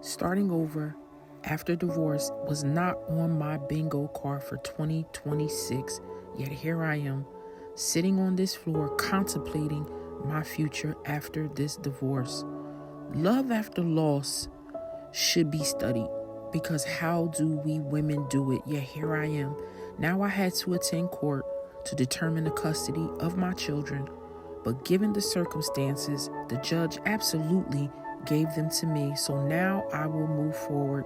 Starting over after divorce was not on my bingo card for 2026, yet here I am, sitting on this floor contemplating my future after this divorce. Love after loss should be studied, because how do we women do it? Yet here I am. Now I had to attend court to determine the custody of my children, but given the circumstances, the judge absolutely gave them to me. So now I will move forward.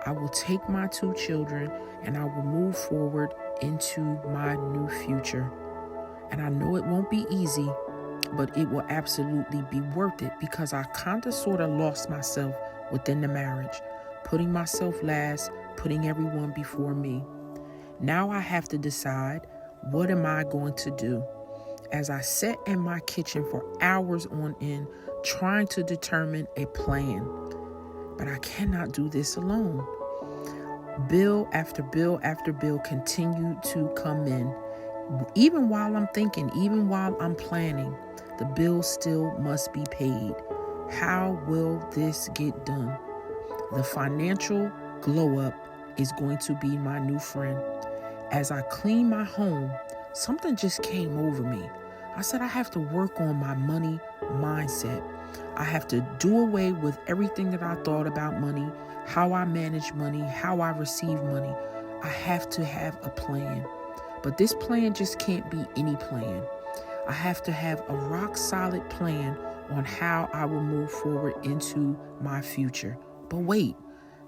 I will take my 2 children and I will move forward into my new future. And I know it won't be easy, but it will absolutely be worth it, because I kind of sort of lost myself within the marriage, putting myself last, putting everyone before me. Now I have to decide, what am I going to do? As I sat in my kitchen for hours on end, trying to determine a plan. But I cannot do this alone. Bill after bill after bill continued to come in. Even while I'm thinking, even while I'm planning, the bill still must be paid. How will this get done? The financial glow up is going to be my new friend. As I clean my home, something just came over me. I said, I have to work on my money mindset. I have to do away with everything that I thought about money, how I manage money, how I receive money. I have to have a plan. But this plan just can't be any plan. I have to have a rock solid plan on how I will move forward into my future. But wait,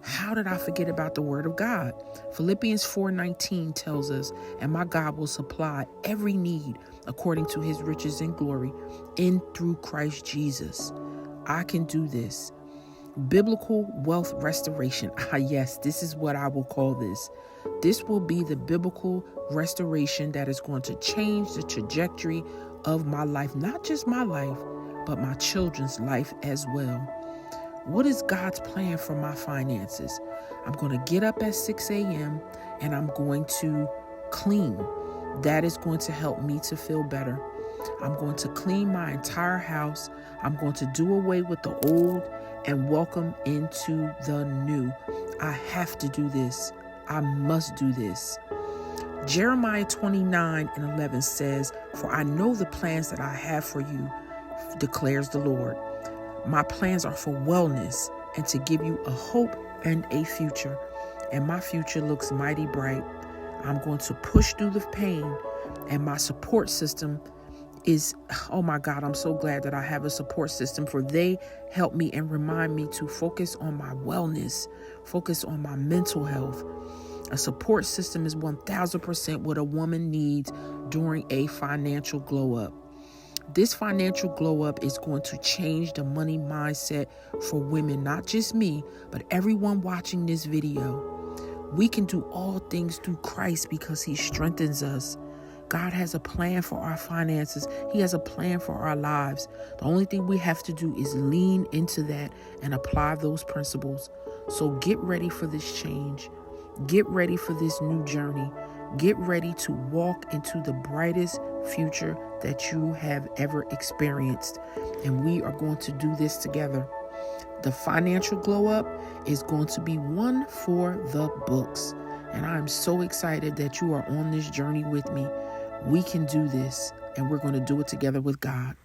how did I forget about the word of God? Philippians 4:19 tells us, and my God will supply every need according to his riches and glory in through Christ Jesus. I can do this. Biblical wealth restoration. Yes, this is what I will call this. This will be the biblical restoration that is going to change the trajectory of my life, not just my life, but my children's life as well. What is God's plan for my finances? I'm going to get up at 6 a.m. and I'm going to clean. That is going to help me to feel better. I'm going to clean my entire house. I'm going to do away with the old and welcome into the new. I have to do this. I must do this. Jeremiah 29:11 says, "For I know the plans that I have for you, declares the Lord. My plans are for wellness and to give you a hope and a future. And my future looks mighty bright. I'm going to push through the pain, and my support system is, oh my God, I'm so glad that I have a support system, for they help me and remind me to focus on my wellness, focus on my mental health. A support system is 1000% what a woman needs during a financial glow up. This financial glow up is going to change the money mindset for women, not just me, but everyone watching this video. We can do all things through Christ because he strengthens us. God has a plan for our finances. He has a plan for our lives. The only thing we have to do is lean into that and apply those principles. So get ready for this change. Get ready for this new journey. Get ready to walk into the brightest future that you have ever experienced. And we are going to do this together. The financial glow up is going to be one for the books. And I'm so excited that you are on this journey with me. We can do this, and we're going to do it together with God.